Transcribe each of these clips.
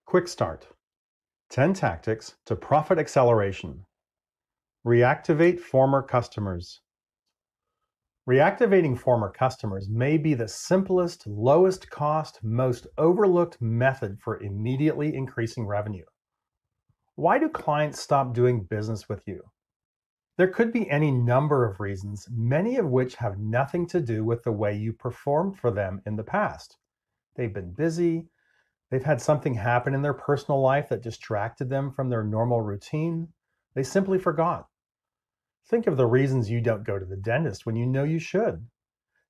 Quick Start 10 Tactics to Profit Acceleration. Reactivate former customers. Reactivating former customers may be the simplest, lowest cost, most overlooked method for immediately increasing revenue. Why do clients stop doing business with you? There could be any number of reasons, many of which have nothing to do with the way you performed for them in the past. They've been busy. They've had something happen in their personal life that distracted them from their normal routine. They simply forgot. Think of the reasons you don't go to the dentist when you know you should.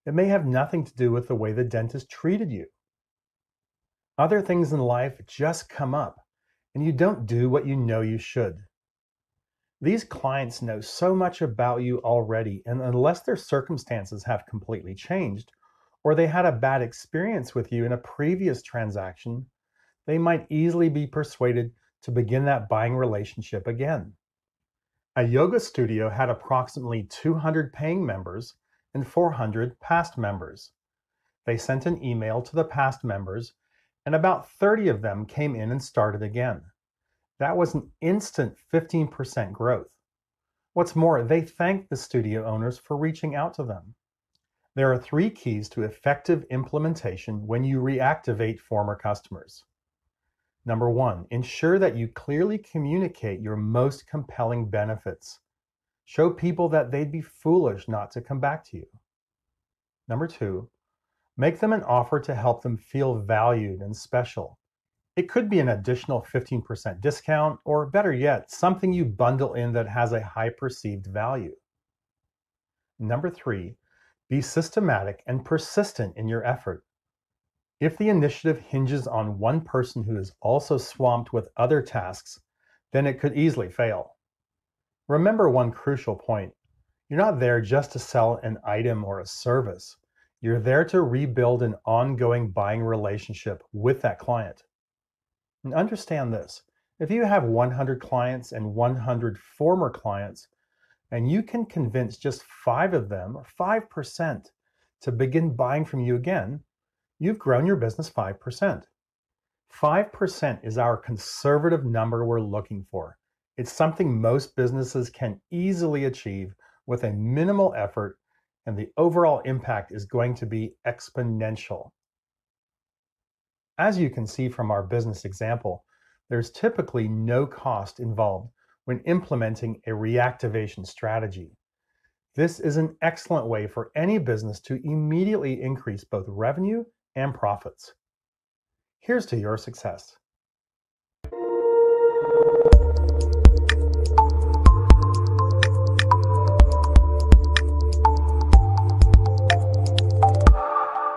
It may have nothing to do with the way the dentist treated you. Other things in life just come up, and you don't do what you know you should. These clients know so much about you already, and unless their circumstances have completely changed, or they had a bad experience with you in a previous transaction, they might easily be persuaded to begin that buying relationship again. A yoga studio had approximately 200 paying members and 400 past members. They sent an email to the past members, and about 30 of them came in and started again. That was an instant 15% growth. What's more, they thanked the studio owners for reaching out to them. There are 3 keys to effective implementation when you reactivate former customers. Number 1, ensure that you clearly communicate your most compelling benefits. Show people that they'd be foolish not to come back to you. Number 2, make them an offer to help them feel valued and special. It could be an additional 15% discount, or better yet, something you bundle in that has a high perceived value. Number 3, be systematic and persistent in your effort. If the initiative hinges on one person who is also swamped with other tasks, then it could easily fail. Remember one crucial point. You're not there just to sell an item or a service. You're there to rebuild an ongoing buying relationship with that client. And understand this, if you have 100 clients and 100 former clients, and you can convince just 5 of them, or 5%, to begin buying from you again, you've grown your business 5%. 5% is our conservative number we're looking for. It's something most businesses can easily achieve with a minimal effort, and the overall impact is going to be exponential. As you can see from our business example, there's typically no cost involved when implementing a reactivation strategy. This is an excellent way for any business to immediately increase both revenue and profits. Here's to your success.